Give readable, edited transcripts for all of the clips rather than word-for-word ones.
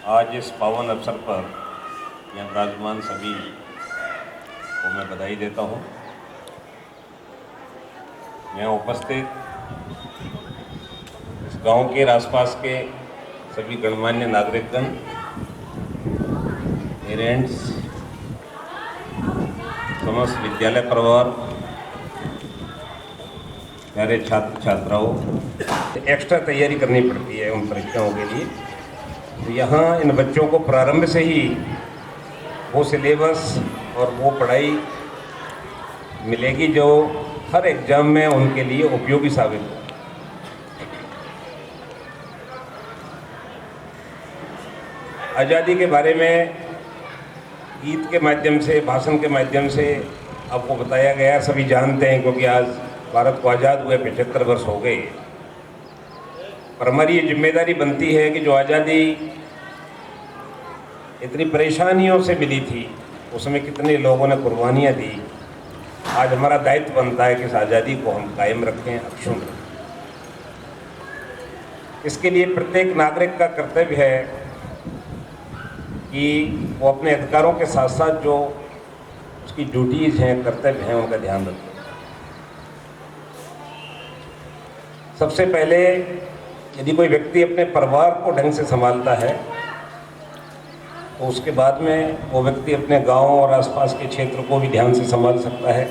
आज इस पावन अवसर पर यहाँ विराजमान सभी को मैं बधाई देता हूँ। यहाँ उपस्थित इस गांव के आसपास के सभी गणमान्य नागरिकगण, पेरेंट्स, समस्त विद्यालय परिवार, प्यारे छात्र छात्राओं, एक्स्ट्रा तैयारी करनी पड़ती है उन परीक्षाओं के लिए। तो यहाँ इन बच्चों को प्रारंभ से ही वो सिलेबस और वो पढ़ाई मिलेगी जो हर एग्जाम में उनके लिए उपयोगी साबित हो। आज़ादी के बारे में गीत के माध्यम से, भाषण के माध्यम से आपको बताया गया, सभी जानते हैं, क्योंकि आज भारत को आज़ाद हुए 75 वर्ष हो गए। पर हमारी ये जिम्मेदारी बनती है कि जो आज़ादी इतनी परेशानियों से मिली थी, उसमें कितने लोगों ने कुर्बानियाँ दी। आज हमारा दायित्व बनता है कि इस आज़ादी को हम कायम रखें, अक्षुण्ण रखें। इसके लिए प्रत्येक नागरिक का कर्तव्य है कि वो अपने अधिकारों के साथ साथ जो उसकी ड्यूटीज़ हैं, कर्तव्य हैं, उनका ध्यान रखें। सबसे पहले यदि कोई व्यक्ति अपने परिवार को ढंग से संभालता है तो उसके बाद में वो व्यक्ति अपने गांव और आसपास के क्षेत्र को भी ध्यान से संभाल सकता है।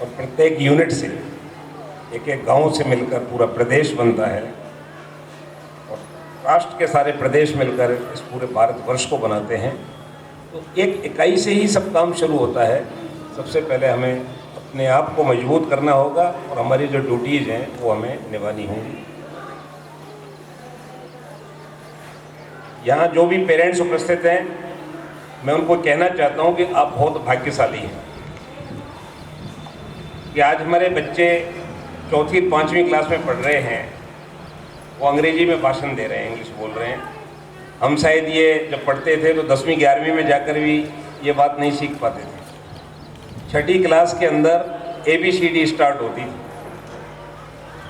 और प्रत्येक यूनिट से, एक एक गांव से मिलकर पूरा प्रदेश बनता है और राष्ट्र के सारे प्रदेश मिलकर इस पूरे भारतवर्ष को बनाते हैं। तो एक इकाई से ही सब काम शुरू होता है। सबसे पहले हमें अपने आप को मजबूत करना होगा और हमारी जो ड्यूटीज़ हैं वो हमें निभानी होंगी। यहाँ जो भी पेरेंट्स उपस्थित हैं, मैं उनको कहना चाहता हूँ कि आप बहुत भाग्यशाली हैं कि आज हमारे बच्चे 4वीं 5वीं क्लास में पढ़ रहे हैं, वो अंग्रेजी में भाषण दे रहे हैं, इंग्लिश बोल रहे हैं। हम शायद ये जब पढ़ते थे तो 10वीं 11वीं में जाकर भी ये बात नहीं सीख पाते थे। 6ठी क्लास के अंदर ABCD स्टार्ट होती थी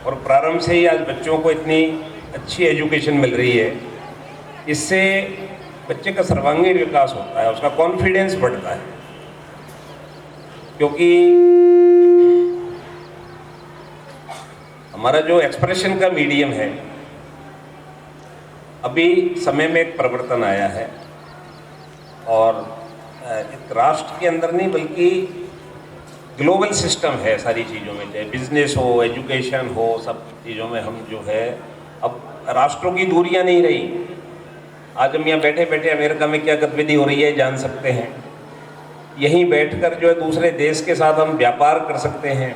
और प्रारंभ से ही आज बच्चों को इतनी अच्छी एजुकेशन मिल रही है। इससे बच्चे का सर्वांगीण विकास होता है, उसका कॉन्फिडेंस बढ़ता है, क्योंकि हमारा जो एक्सप्रेशन का मीडियम है, अभी समय में एक परिवर्तन आया है और एक राष्ट्र के अंदर नहीं बल्कि ग्लोबल सिस्टम है सारी चीज़ों में, चाहे बिजनेस हो, एजुकेशन हो, सब चीज़ों में हम जो है, अब राष्ट्रों की दूरियां नहीं रही। आज हम यहाँ बैठे बैठे अमेरिका में क्या गतिविधि हो रही है जान सकते हैं। यहीं बैठकर जो है दूसरे देश के साथ हम व्यापार कर सकते हैं,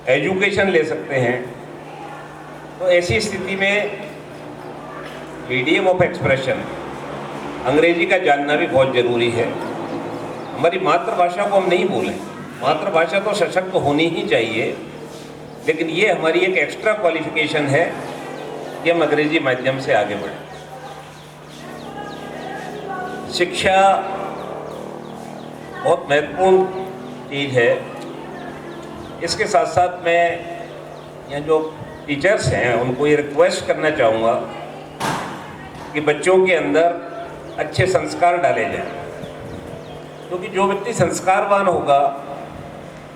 एजुकेशन ले सकते हैं। तो ऐसी स्थिति में मीडियम ऑफ एक्सप्रेशन अंग्रेजी का जानना भी बहुत ज़रूरी है। हमारी मातृभाषा को हम नहीं भूलें, मातृभाषा तो सशक्त होनी ही चाहिए, लेकिन ये हमारी एक एक्स्ट्रा क्वालिफिकेशन है कि हम अंग्रेजी माध्यम से आगे बढ़ें। शिक्षा बहुत महत्वपूर्ण चीज़ है। इसके साथ साथ मैं यहाँ जो टीचर्स हैं उनको ये रिक्वेस्ट करना चाहूँगा कि बच्चों के अंदर अच्छे संस्कार डाले जाएं, क्योंकि जो व्यक्ति संस्कारवान होगा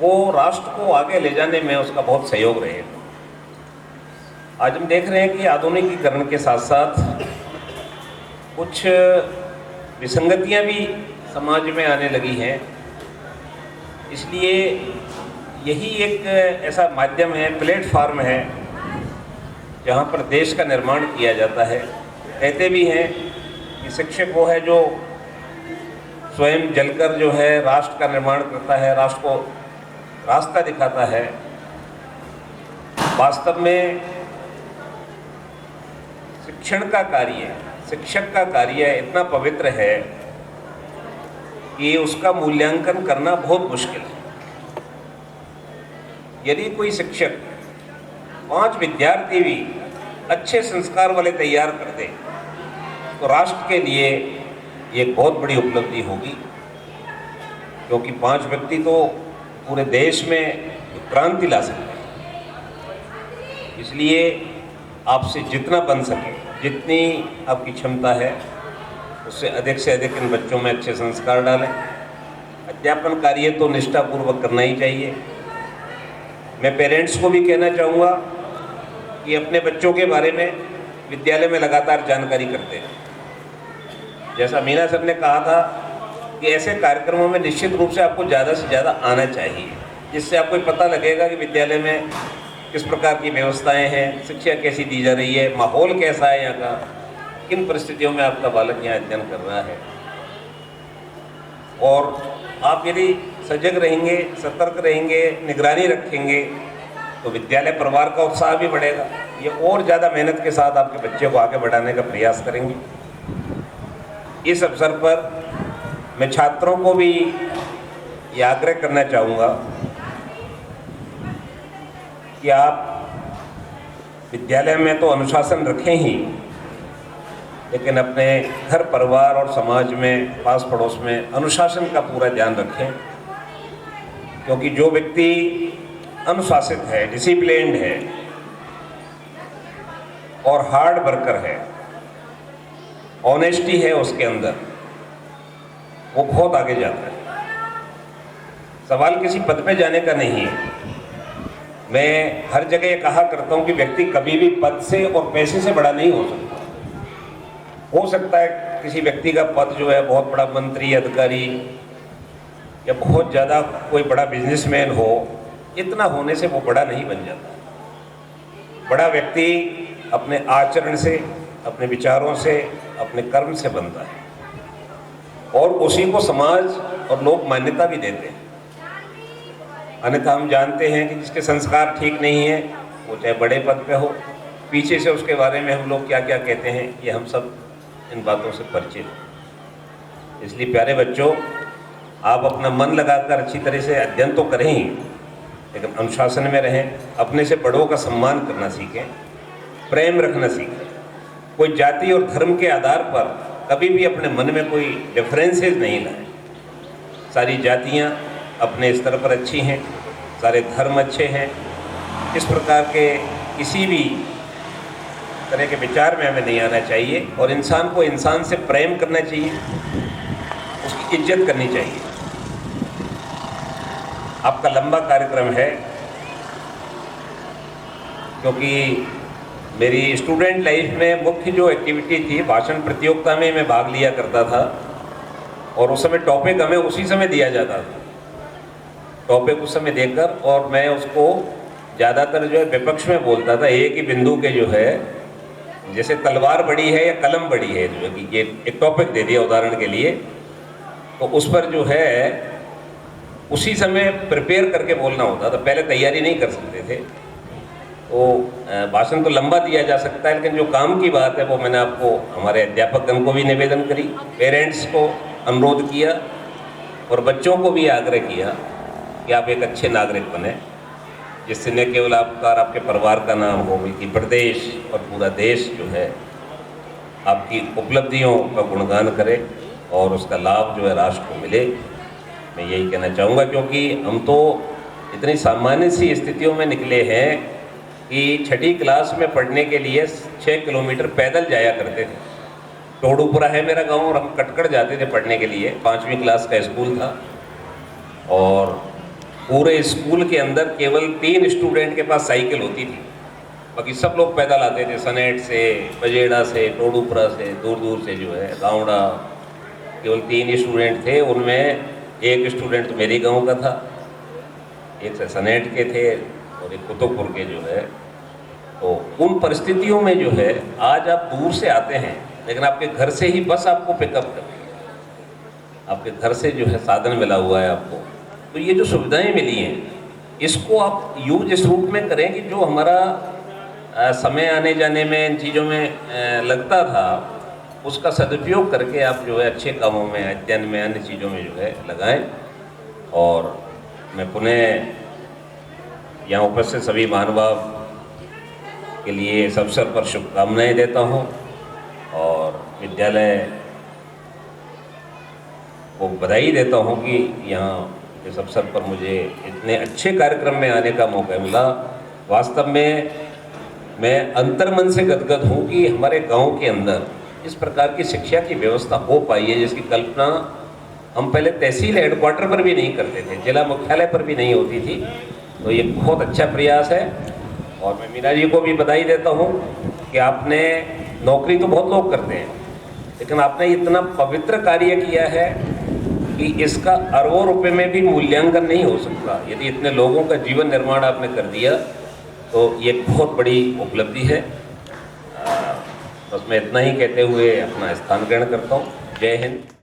वो राष्ट्र को आगे ले जाने में उसका बहुत सहयोग रहेगा। आज हम देख रहे हैं कि आधुनिकीकरण के साथ साथ कुछ विसंगतियां भी समाज में आने लगी हैं। इसलिए यही एक ऐसा माध्यम है, प्लेटफॉर्म है, जहां पर देश का निर्माण किया जाता है। कहते भी हैं कि शिक्षक वो है जो स्वयं जलकर जो है राष्ट्र का निर्माण करता है, राष्ट्र को रास्ता दिखाता है। वास्तव में शिक्षण का कार्य, शिक्षक का कार्य इतना पवित्र है कि उसका मूल्यांकन करना बहुत मुश्किल है। यदि कोई शिक्षक 5 विद्यार्थी भी अच्छे संस्कार वाले तैयार कर दे तो राष्ट्र के लिए ये बहुत बड़ी उपलब्धि होगी, क्योंकि 5 व्यक्ति तो पूरे देश में क्रांति ला सकते हैं। इसलिए आपसे जितना बन सके, जितनी आपकी क्षमता है, उससे अधिक इन बच्चों में अच्छे संस्कार डालें। अध्यापन कार्य तो निष्ठापूर्वक करना ही चाहिए। मैं पेरेंट्स को भी कहना चाहूँगा कि अपने बच्चों के बारे में विद्यालय में लगातार जानकारी करते हैं। जैसा मीना सर ने कहा था कि ऐसे कार्यक्रमों में निश्चित रूप से आपको ज़्यादा से ज़्यादा आना चाहिए, जिससे आपको पता लगेगा कि विद्यालय में किस प्रकार की व्यवस्थाएं हैं, शिक्षा कैसी दी जा रही है, माहौल कैसा है यहाँ का, किन परिस्थितियों में आपका बालक यहाँ अध्ययन कर रहा है। और आप यदि सजग रहेंगे, सतर्क रहेंगे, निगरानी रखेंगे, तो विद्यालय परिवार का उत्साह भी बढ़ेगा। ये और ज़्यादा मेहनत के साथ आपके बच्चे को आगे बढ़ाने का प्रयास करेंगे। इस अवसर पर मैं छात्रों को भी ये आग्रह करना चाहूँगा कि आप विद्यालय में तो अनुशासन रखें ही, लेकिन अपने घर परिवार और समाज में, पास पड़ोस में अनुशासन का पूरा ध्यान रखें। क्योंकि जो व्यक्ति अनुशासित है, डिसिप्लिन्ड है और हार्ड वर्कर है, ऑनेस्टी है उसके अंदर, वो बहुत आगे जाता है। सवाल किसी पद पे जाने का नहीं है। मैं हर जगह ये कहा करता हूँ कि व्यक्ति कभी भी पद से और पैसे से बड़ा नहीं हो सकता। हो सकता है किसी व्यक्ति का पद जो है बहुत बड़ा मंत्री, अधिकारी या बहुत ज़्यादा कोई बड़ा बिजनेसमैन हो, इतना होने से वो बड़ा नहीं बन जाता। बड़ा व्यक्ति अपने आचरण से, अपने विचारों से, अपने कर्म से बनता है और उसी को समाज और लोग मान्यता भी देते हैं। अन्यथा हम जानते हैं कि जिसके संस्कार ठीक नहीं है, वो चाहे बड़े पद पे हो, पीछे से उसके बारे में हम लोग क्या क्या कहते हैं, ये हम सब इन बातों से परिचित हैं। इसलिए प्यारे बच्चों, आप अपना मन लगाकर अच्छी तरह से अध्ययन तो करें ही, लेकिन अनुशासन में रहें, अपने से बड़ों का सम्मान करना सीखें, प्रेम रखना सीखें। कोई जाति और धर्म के आधार पर कभी भी अपने मन में कोई डिफरेंसेस नहीं लाएं। सारी जातियाँ अपने स्तर पर अच्छी हैं, सारे धर्म अच्छे हैं। इस प्रकार के किसी भी तरह के विचार में हमें नहीं आना चाहिए और इंसान को इंसान से प्रेम करना चाहिए, उसकी इज्जत करनी चाहिए। आपका लंबा कार्यक्रम है, क्योंकि मेरी स्टूडेंट लाइफ में मुख्य जो एक्टिविटी थी, भाषण प्रतियोगिता में मैं भाग लिया करता था और उस समय टॉपिक हमें उसी समय दिया जाता था। टॉपिक उस समय देकर और मैं उसको ज़्यादातर जो है विपक्ष में बोलता था। एक ही बिंदु के जो है, जैसे तलवार बड़ी है या कलम बड़ी है, जो है कि ये एक टॉपिक दे दिया उदाहरण के लिए, तो उस पर जो है उसी समय प्रिपेयर करके बोलना होता था। पहले तैयारी नहीं कर सकते थे। तो भाषण तो लंबा दिया जा सकता है, लेकिन जो काम की बात है वो मैंने आपको, हमारे अध्यापकगण को भी निवेदन करी, पेरेंट्स को अनुरोध किया और बच्चों को भी आग्रह किया कि आप एक अच्छे नागरिक बने, जिससे न केवल आपका और आपके परिवार का नाम हो, बल्कि प्रदेश और पूरा देश जो है आपकी उपलब्धियों का गुणगान करे और उसका लाभ जो है राष्ट्र को मिले। मैं यही कहना चाहूँगा, क्योंकि हम तो इतनी सामान्य सी स्थितियों में निकले हैं कि छठी क्लास में पढ़ने के लिए 6 किलोमीटर पैदल जाया करते थे। टोडूपुरा है मेरा गांव और हम कटकड़ जाते थे पढ़ने के लिए। 5वीं क्लास का स्कूल था और पूरे स्कूल के अंदर केवल 3 स्टूडेंट के पास साइकिल होती थी, बाकी सब लोग पैदल आते थे। सनेट से, बजेड़ा से, टोडूपुरा से, दूर दूर से जो है गावड़ा। केवल 3 स्टूडेंट थे, उनमें एक स्टूडेंट तो मेरे गांव का था, एक से सनेट के थे और एक कुतुबपुर के जो है। तो उन परिस्थितियों में जो है आज आप दूर से आते हैं, लेकिन आपके घर से ही बस आपको पिकअप कर रही है, आपके घर से जो है साधन मिला हुआ है आपको। तो ये जो सुविधाएं मिली हैं, इसको आप यूज इस रूप में करें कि जो हमारा समय आने जाने में, इन चीज़ों में लगता था, उसका सदुपयोग करके आप जो है अच्छे कामों में, अध्ययन में, अन्य चीज़ों में जो है लगाएं। और मैं पुनः यहाँ उपस्थित सभी महानुभाव के लिए इस अवसर पर शुभकामनाएं देता हूँ और विद्यालय को बधाई देता हूँ कि यहाँ इस अवसर पर मुझे इतने अच्छे कार्यक्रम में आने का मौका मिला। वास्तव में मैं अंतर्मन से गदगद हूँ कि हमारे गांव के अंदर इस प्रकार की शिक्षा की व्यवस्था हो पाई है, जिसकी कल्पना हम पहले तहसील हेडक्वार्टर पर भी नहीं करते थे, जिला मुख्यालय पर भी नहीं होती थी। तो ये बहुत अच्छा प्रयास है और मैं मीना जी को भी बधाई देता हूँ कि आपने, नौकरी तो बहुत लोग करते हैं, लेकिन आपने इतना पवित्र कार्य किया है कि इसका अरबों रुपए में भी मूल्यांकन नहीं हो सकता। यदि इतने लोगों का जीवन निर्माण आपने कर दिया तो ये बहुत बड़ी उपलब्धि है। बस मैं इतना ही कहते हुए अपना स्थान ग्रहण करता हूँ। जय हिंद।